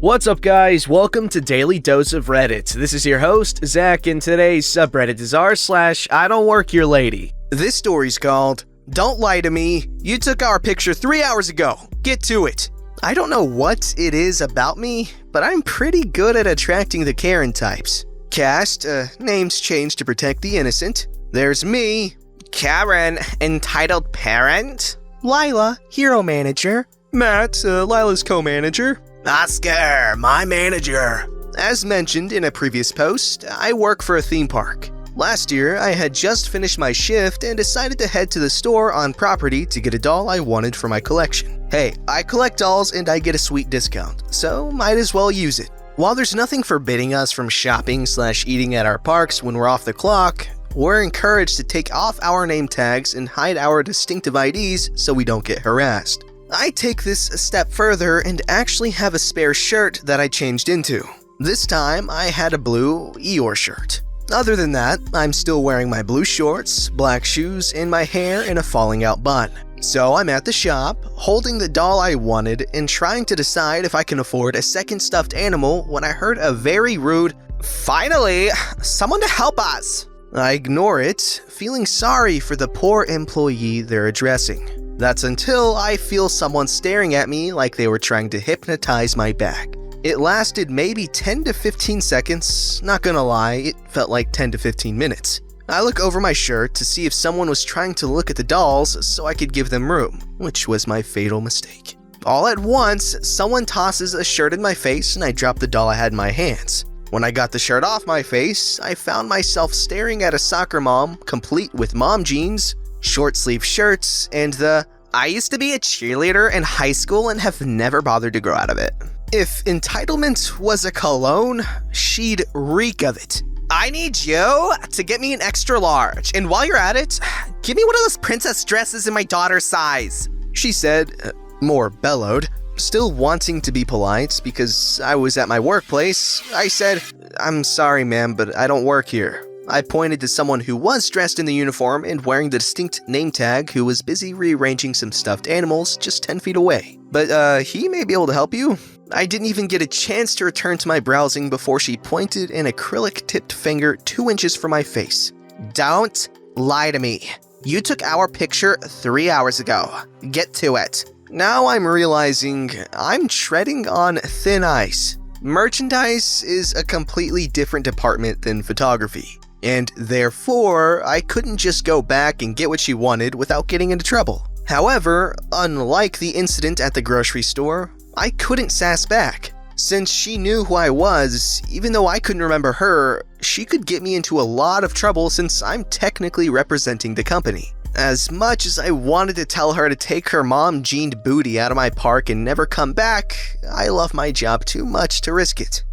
What's up, guys? Welcome to Daily Dose of Reddit. This is your host, Zach, and today's subreddit is r/I don't work here lady. This story's called, Don't Lie to Me, You Took Our Picture 3 hours ago. Get to it. I don't know what it is about me, but I'm pretty good at attracting the Karen types. Cast, names changed to protect the innocent. There's me, Karen, entitled parent. Lila, hero manager. Matt, Lila's co-manager. Oscar, my manager. As mentioned in a previous post, I work for a theme park. Last year, I had just finished my shift and decided to head to the store on property to get a doll I wanted for my collection. Hey, I collect dolls and I get a sweet discount, so might as well use it. While there's nothing forbidding us from shopping/eating at our parks when we're off the clock, we're encouraged to take off our name tags and hide our distinctive IDs so we don't get harassed. I take this a step further and actually have a spare shirt that I changed into. This time, I had a blue Eeyore shirt. Other than that, I'm still wearing my blue shorts, black shoes, and my hair in a falling out bun. So I'm at the shop, holding the doll I wanted and trying to decide if I can afford a second stuffed animal when I heard a very rude, "Finally, someone to help us." I ignore it, feeling sorry for the poor employee they're addressing. That's until I feel someone staring at me like they were trying to hypnotize my back. It lasted maybe 10 to 15 seconds, not gonna lie, it felt like 10 to 15 minutes. I look over my shirt to see if someone was trying to look at the dolls so I could give them room, which was my fatal mistake. All at once, someone tosses a shirt in my face and I drop the doll I had in my hands. When I got the shirt off my face, I found myself staring at a soccer mom, complete with mom jeans, short sleeve shirts, and the "I used to be a cheerleader in high school and have never bothered to grow out of it." If entitlement was a cologne, she'd reek of it. "I need you to get me an extra large, and while you're at it, give me one of those princess dresses in my daughter's size," she said, more bellowed. Still wanting to be polite because I was at my workplace, I said, "I'm sorry, ma'am, but I don't work here." I pointed to someone who was dressed in the uniform and wearing the distinct name tag who was busy rearranging some stuffed animals just 10 feet away. "But, he may be able to help you." I didn't even get a chance to return to my browsing before she pointed an acrylic-tipped finger 2 inches from my face. "Don't lie to me. You took our picture 3 hours ago. Get to it." Now I'm realizing I'm treading on thin ice. Merchandise is a completely different department than photography. And therefore, I couldn't just go back and get what she wanted without getting into trouble. However, unlike the incident at the grocery store, I couldn't sass back. Since she knew who I was, even though I couldn't remember her, she could get me into a lot of trouble since I'm technically representing the company. As much as I wanted to tell her to take her mom-jeaned booty out of my park and never come back, I love my job too much to risk it.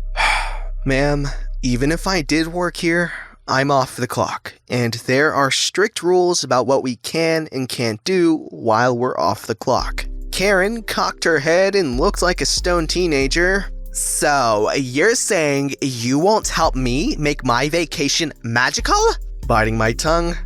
Ma'am, even if I did work here, I'm off the clock, and there are strict rules about what we can and can't do while we're off the clock. Karen cocked her head and looked like a stoned teenager. "So, you're saying you won't help me make my vacation magical?" Biting my tongue.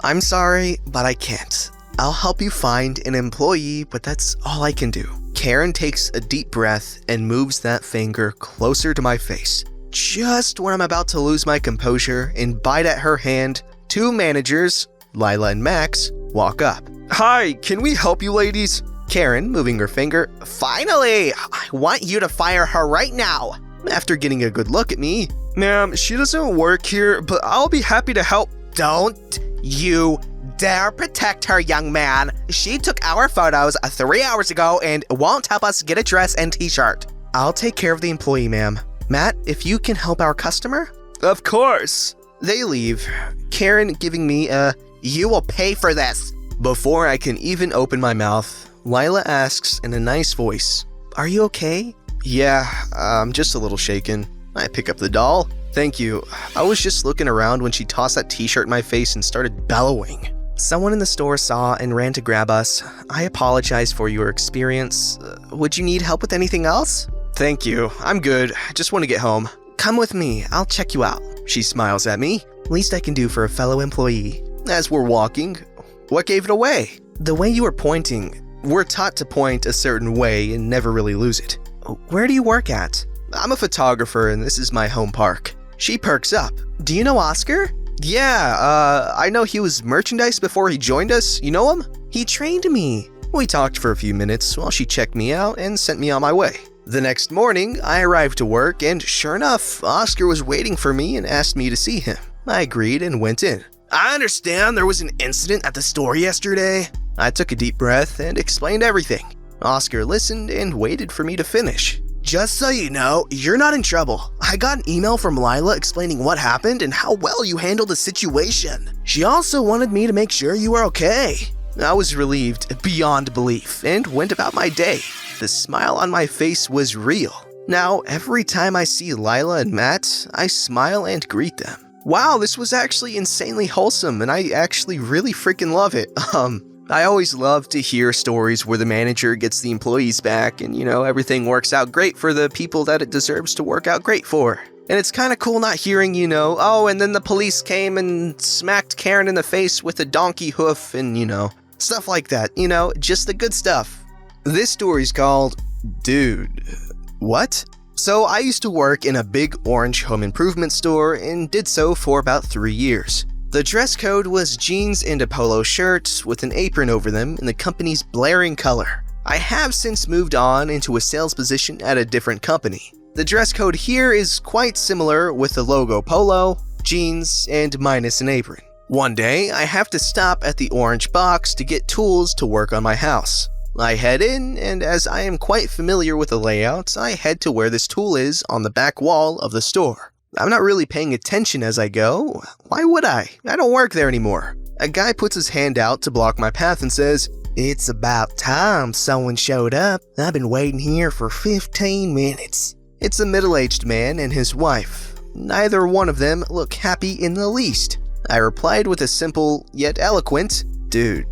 "I'm sorry, but I can't. I'll help you find an employee, but that's all I can do." Karen takes a deep breath and moves that finger closer to my face. Just when I'm about to lose my composure and bite at her hand, 2 managers, Lila and Max, walk up. "Hi, can we help you ladies?" Karen, moving her finger. "Finally! I want you to fire her right now." After getting a good look at me, "Ma'am, she doesn't work here, but I'll be happy to help." "Don't you dare protect her, young man. She took our photos 3 hours ago and won't help us get a dress and t-shirt." "I'll take care of the employee, ma'am. Matt, if you can help our customer?" "Of course." They leave, Karen giving me a "you will pay for this." Before I can even open my mouth, Lila asks in a nice voice, "Are you okay?" "Yeah, I'm just a little shaken." I pick up the doll. "Thank you. I was just looking around when she tossed that t-shirt in my face and started bellowing." "Someone in the store saw and ran to grab us. I apologize for your experience. Would you need help with anything else?" "Thank you. I'm good. I just want to get home." "Come with me. I'll check you out." She smiles at me. "Least I can do for a fellow employee." As we're walking, what gave it away? The way you were pointing. We're taught to point a certain way and never really lose it. where do you work at? I'm a photographer and this is my home park. She perks up. Do you know Oscar? Yeah, I know he was merchandise before he joined us. You know him? He trained me. We talked for a few minutes while she checked me out and sent me on my way. The next morning, I arrived to work and sure enough, Oscar was waiting for me and asked me to see him. I agreed and went in. I understand there was an incident at the store yesterday. I took a deep breath and explained everything. Oscar listened and waited for me to finish. Just so you know, you're not in trouble. I got an email from Lila explaining what happened and how well you handled the situation. She also wanted me to make sure you were okay. I was relieved beyond belief and went about my day. The smile on my face was real. Now, every time I see Lila and Matt, I smile and greet them. Wow, this was actually insanely wholesome and I actually really freaking love it. I always love to hear stories where the manager gets the employees back and, everything works out great for the people that it deserves to work out great for. And it's kind of cool not hearing, and then the police came and smacked Karen in the face with a donkey hoof and, stuff like that. Just the good stuff. This story's called, Dude, What? So I used to work in a big orange home improvement store and did so for about 3 years. The dress code was jeans and a polo shirt with an apron over them in the company's blaring color. I have since moved on into a sales position at a different company. The dress code here is quite similar with the logo polo, jeans, and minus an apron. One day, I have to stop at the orange box to get tools to work on my house. I head in, and as I am quite familiar with the layout, I head to where this tool is on the back wall of the store. I'm not really paying attention as I go. Why would I? I don't work there anymore. A guy puts his hand out to block my path and says, "It's about time someone showed up. I've been waiting here for 15 minutes. It's a middle-aged man and his wife. Neither one of them look happy in the least. I replied with a simple yet eloquent, "Dude,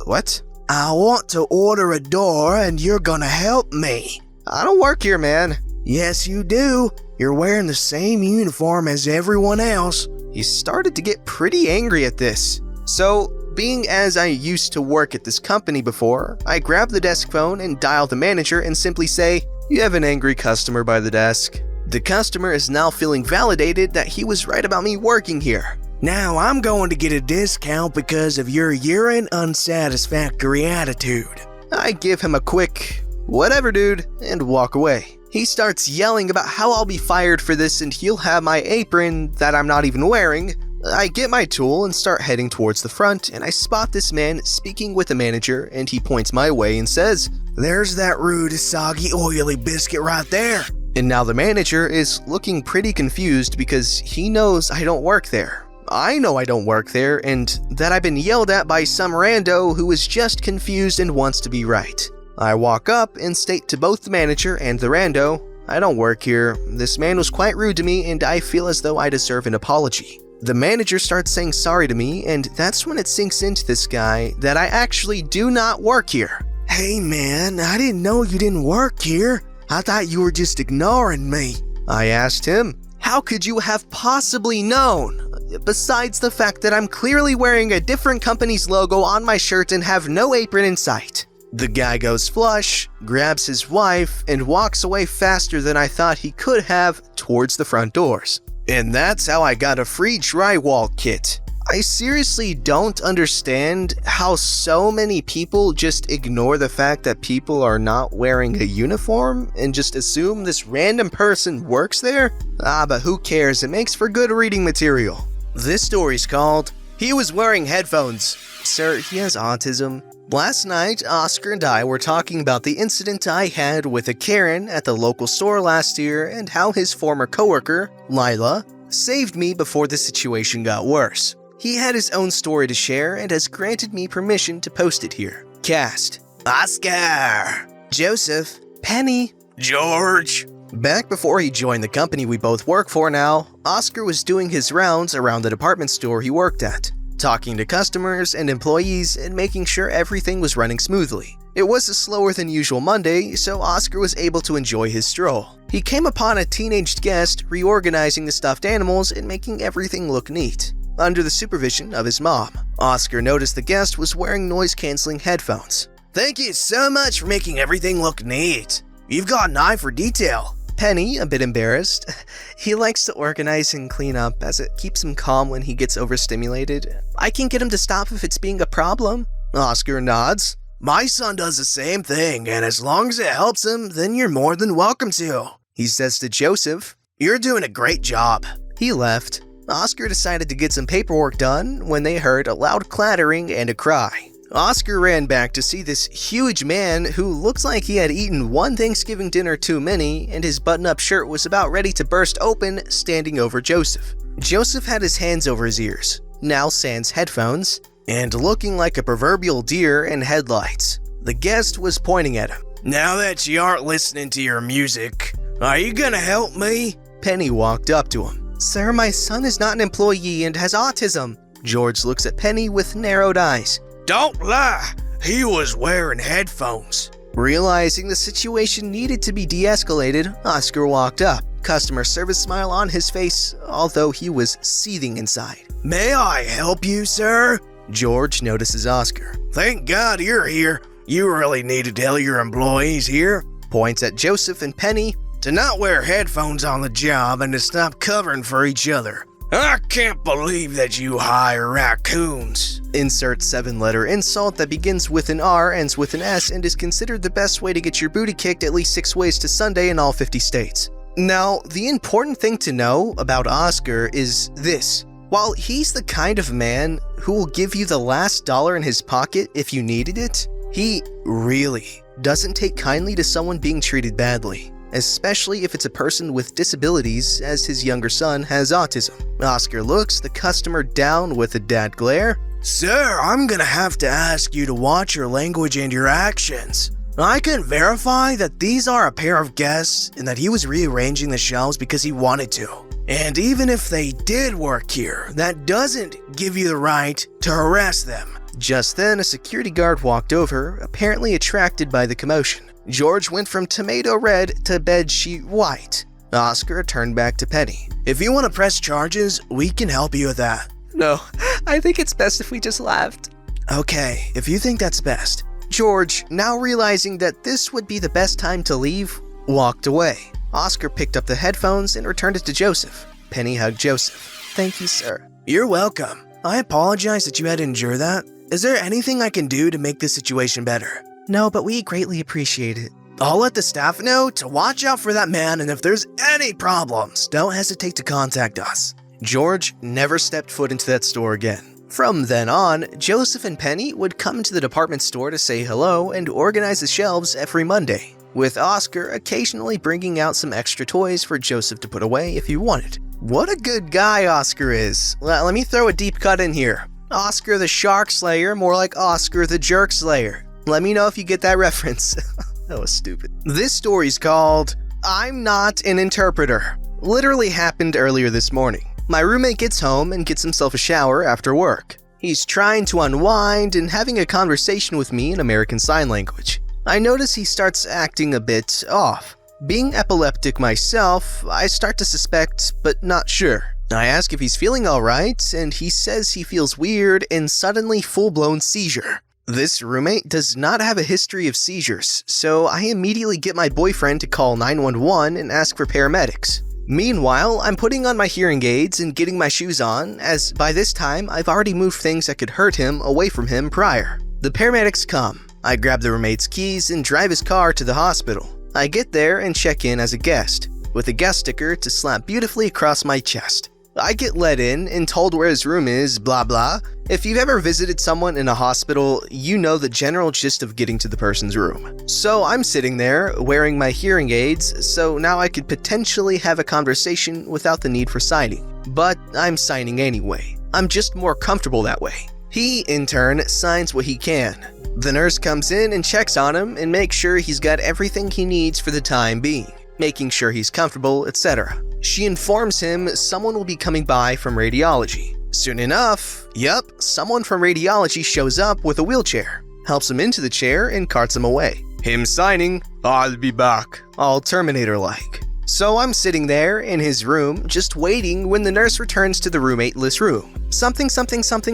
what?" "I want to order a door and you're gonna help me." "I don't work here, man." "Yes, you do. You're wearing the same uniform as everyone else." He started to get pretty angry at this. So, being as I used to work at this company before, I grab the desk phone and dial the manager and simply say, "You have an angry customer by the desk." The customer is now feeling validated that he was right about me working here. "Now I'm going to get a discount because of your urine unsatisfactory attitude." I give him a quick, "Whatever, dude," and walk away. He starts yelling about how I'll be fired for this and he'll have my apron that I'm not even wearing. I get my tool and start heading towards the front, and I spot this man speaking with the manager, and he points my way and says, "There's that rude, soggy, oily biscuit right there." And now the manager is looking pretty confused because he knows I don't work there. I know I don't work there, and that I've been yelled at by some rando who is just confused and wants to be right. I walk up and state to both the manager and the rando, "I don't work here. This man was quite rude to me and I feel as though I deserve an apology." The manager starts saying sorry to me, and that's when it sinks into this guy that I actually do not work here. "Hey man, I didn't know you didn't work here. I thought you were just ignoring me." I asked him, "How could you have possibly known? Besides the fact that I'm clearly wearing a different company's logo on my shirt and have no apron in sight." The guy goes flush, grabs his wife, and walks away faster than I thought he could have towards the front doors. And that's how I got a free drywall kit. I seriously don't understand how so many people just ignore the fact that people are not wearing a uniform and just assume this random person works there. But who cares? It makes for good reading material. This story's called, "He Was Wearing Headphones." Sir, he has autism. Last night, Oscar and I were talking about the incident I had with a Karen at the local store last year and how his former coworker, Lila, saved me before the situation got worse. He had his own story to share and has granted me permission to post it here. Cast: Oscar, Joseph, Penny, George. Back before he joined the company we both work for now, Oscar was doing his rounds around the department store he worked at, talking to customers and employees and making sure everything was running smoothly. It was a slower than usual Monday, so Oscar was able to enjoy his stroll. He came upon a teenaged guest reorganizing the stuffed animals and making everything look neat, under the supervision of his mom. Oscar noticed the guest was wearing noise-canceling headphones. "Thank you so much for making everything look neat." You've got an eye for detail. Penny, a bit embarrassed. He likes to organize and clean up as it keeps him calm when he gets overstimulated. I can get him to stop if it's being a problem. Oscar nods. My son does the same thing, and as long as it helps him, then you're more than welcome to. He says to Joseph, You're doing a great job. He left. Oscar decided to get some paperwork done when they heard a loud clattering and a cry. Oscar ran back to see this huge man who looks like he had eaten one Thanksgiving dinner too many, and his button-up shirt was about ready to burst open, standing over Joseph. Joseph had his hands over his ears, now sans headphones, and looking like a proverbial deer in headlights. The guest was pointing at him. Now that you aren't listening to your music, are you gonna help me? Penny walked up to him. Sir, my son is not an employee and has autism. George looks at Penny with narrowed eyes. Don't lie, he was wearing headphones. Realizing the situation needed to be de-escalated, Oscar walked up, customer service smile on his face, although he was seething inside. May I help you, sir? George notices Oscar. Thank God you're here. You really need to tell your employees here, points at Joseph and Penny, to not wear headphones on the job and to stop covering for each other. I can't believe that you hire raccoons. Insert 7-letter insult that begins with an R, ends with an S, and is considered the best way to get your booty kicked at least 6 ways to Sunday in all 50 states. Now, the important thing to know about Oscar is this. While he's the kind of man who will give you the last dollar in his pocket if you needed it, he really doesn't take kindly to someone being treated badly, especially if it's a person with disabilities, as his younger son has autism. Oscar looks the customer down with a dad glare. Sir, I'm gonna have to ask you to watch your language and your actions. I can verify that these are a pair of guests and that he was rearranging the shelves because he wanted to. And even if they did work here, that doesn't give you the right to harass them. Just then, a security guard walked over, apparently attracted by the commotion. George went from tomato red to bedsheet white. Oscar turned back to Penny. If you want to press charges, we can help you with that. No, I think it's best if we just left. Okay, if you think that's best. George, now realizing that this would be the best time to leave, walked away. Oscar picked up the headphones and returned it to Joseph. Penny hugged Joseph. Thank you, sir. You're welcome. I apologize that you had to endure that. Is there anything I can do to make this situation better? No, but we greatly appreciate it. I'll let the staff know to watch out for that man, and if there's any problems, don't hesitate to contact us. George never stepped foot into that store again. From then on, Joseph and Penny would come to the department store to say hello and organize the shelves every Monday, with Oscar occasionally bringing out some extra toys for Joseph to put away if he wanted. What a good guy Oscar is. Let me throw a deep cut in here. Oscar the Shark Slayer, more like Oscar the Jerk Slayer. Let me know if you get that reference. That was stupid. This story's called I'm Not an Interpreter. Literally happened earlier this morning. My roommate gets home and gets himself a shower after work. He's trying to unwind and having a conversation with me in American Sign Language. I notice he starts acting a bit off. Being epileptic myself, I start to suspect, but not sure. I ask if he's feeling alright, and he says he feels weird and suddenly full-blown seizure. This roommate does not have a history of seizures, so I immediately get my boyfriend to call 911 and ask for paramedics. Meanwhile, I'm putting on my hearing aids and getting my shoes on, as by this time I've already moved things that could hurt him away from him prior. The paramedics come. I grab the roommate's keys and drive his car to the hospital. I get there and check in as a guest, with a guest sticker to slap beautifully across my chest. I get let in and told where his room is, blah blah. If you've ever visited someone in a hospital, you know the general gist of getting to the person's room. So I'm sitting there, wearing my hearing aids, so now I could potentially have a conversation without the need for signing. But I'm signing anyway. I'm just more comfortable that way. He, in turn, signs what he can. The nurse comes in and checks on him and makes sure he's got everything he needs for the time being, making sure he's comfortable, etc. She informs him someone will be coming by from radiology. Soon enough, someone from radiology shows up with a wheelchair, helps him into the chair, and carts him away. Him signing, I'll be back, all Terminator-like. So I'm sitting there in his room, just waiting when the nurse returns to the roommateless room. Something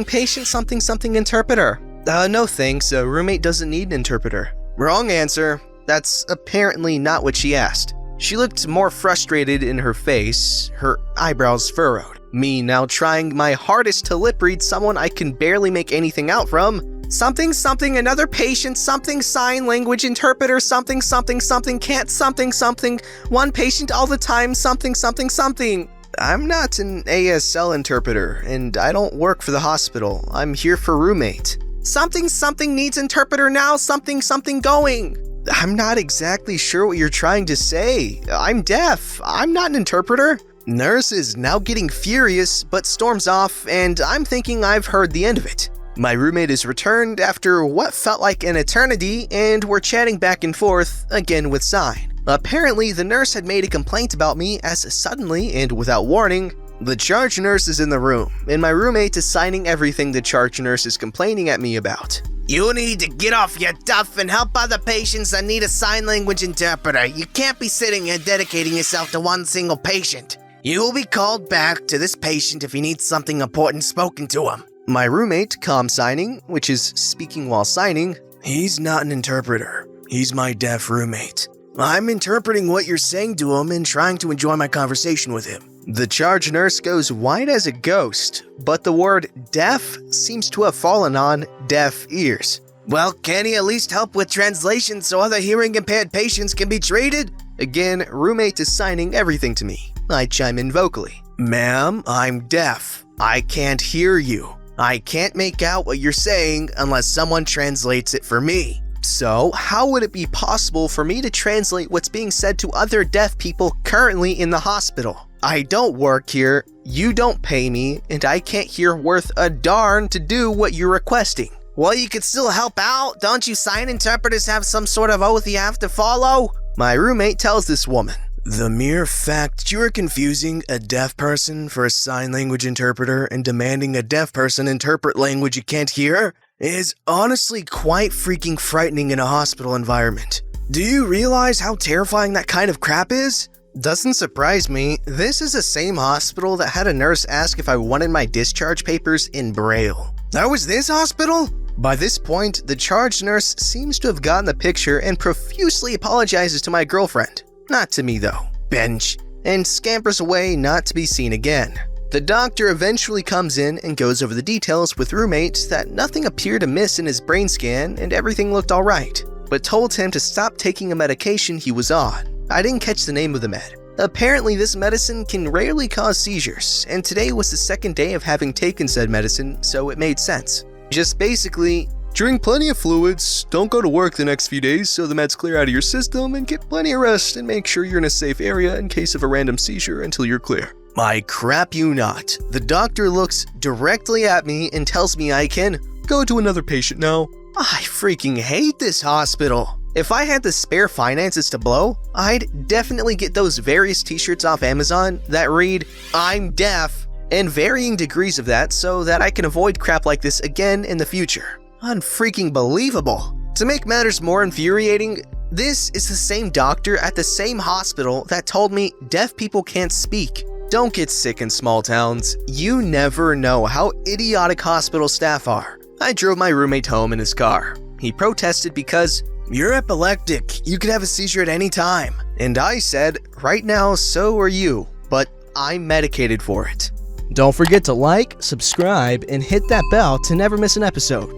patient, something interpreter. No thanks, a roommate doesn't need an interpreter. Wrong answer. That's apparently not what she asked. She looked more frustrated in her face, her eyebrows furrowed. Me now trying my hardest to lip read someone I can barely make anything out from. Something, another patient, something, sign language interpreter, something, can't, something, one patient all the time, something. I'm not an ASL interpreter, and I don't work for the hospital. I'm here for roommate. Something needs interpreter now, something going. I'm not exactly sure what you're trying to say. I'm deaf. I'm not an interpreter. Nurse is now getting furious, but storms off, and I'm thinking I've heard the end of it. My roommate is returned after what felt like an eternity, and we're chatting back and forth, again with sign. Apparently, the nurse had made a complaint about me as suddenly and without warning, the charge nurse is in the room, and my roommate is signing everything the charge nurse is complaining at me about. You need to get off your duff and help other patients that need a sign language interpreter. You can't be sitting here dedicating yourself to one single patient. You will be called back to this patient if he needs something important spoken to him. My roommate, calm signing, which is speaking while signing, he's not an interpreter. He's my deaf roommate. I'm interpreting what you're saying to him and trying to enjoy my conversation with him. The charge nurse goes white as a ghost, but the word deaf seems to have fallen on deaf ears. Well, can he at least help with translation so other hearing impaired patients can be treated? Again, roommate is signing everything to me. I chime in vocally. Ma'am, I'm deaf. I can't hear you. I can't make out what you're saying unless someone translates it for me. So, how would it be possible for me to translate what's being said to other deaf people currently in the hospital? I don't work here, you don't pay me, and I can't hear worth a darn to do what you're requesting. Well, you could still help out. Don't you sign interpreters have some sort of oath you have to follow? My roommate tells this woman, the mere fact you are confusing a deaf person for a sign language interpreter and demanding a deaf person interpret language you can't hear is honestly quite freaking frightening in a hospital environment. Do you realize how terrifying that kind of crap is? Doesn't surprise me, this is the same hospital that had a nurse ask if I wanted my discharge papers in Braille. That was this hospital? By this point, the charge nurse seems to have gotten the picture and profusely apologizes to my girlfriend. Not to me though. Bench. And scampers away not to be seen again. The doctor eventually comes in and goes over the details with roommate that nothing appeared to miss in his brain scan and everything looked alright, but told him to stop taking a medication he was on. I didn't catch the name of the med. Apparently this medicine can rarely cause seizures, and today was the second day of having taken said medicine, so it made sense. Just basically, drink plenty of fluids, don't go to work the next few days so the meds clear out of your system, and get plenty of rest and make sure you're in a safe area in case of a random seizure until you're clear. I crap you not. The doctor looks directly at me and tells me I can go to another patient now. I freaking hate this hospital. If I had the spare finances to blow, I'd definitely get those various t-shirts off Amazon that read, I'm deaf, and varying degrees of that so that I can avoid crap like this again in the future. Unfreaking believable. To make matters more infuriating, this is the same doctor at the same hospital that told me deaf people can't speak. Don't get sick in small towns. You never know how idiotic hospital staff are. I drove my roommate home in his car. He protested because, you're epileptic, you could have a seizure at any time. And I said, right now so are you, but I'm medicated for it. Don't forget to like, subscribe, and hit that bell to never miss an episode.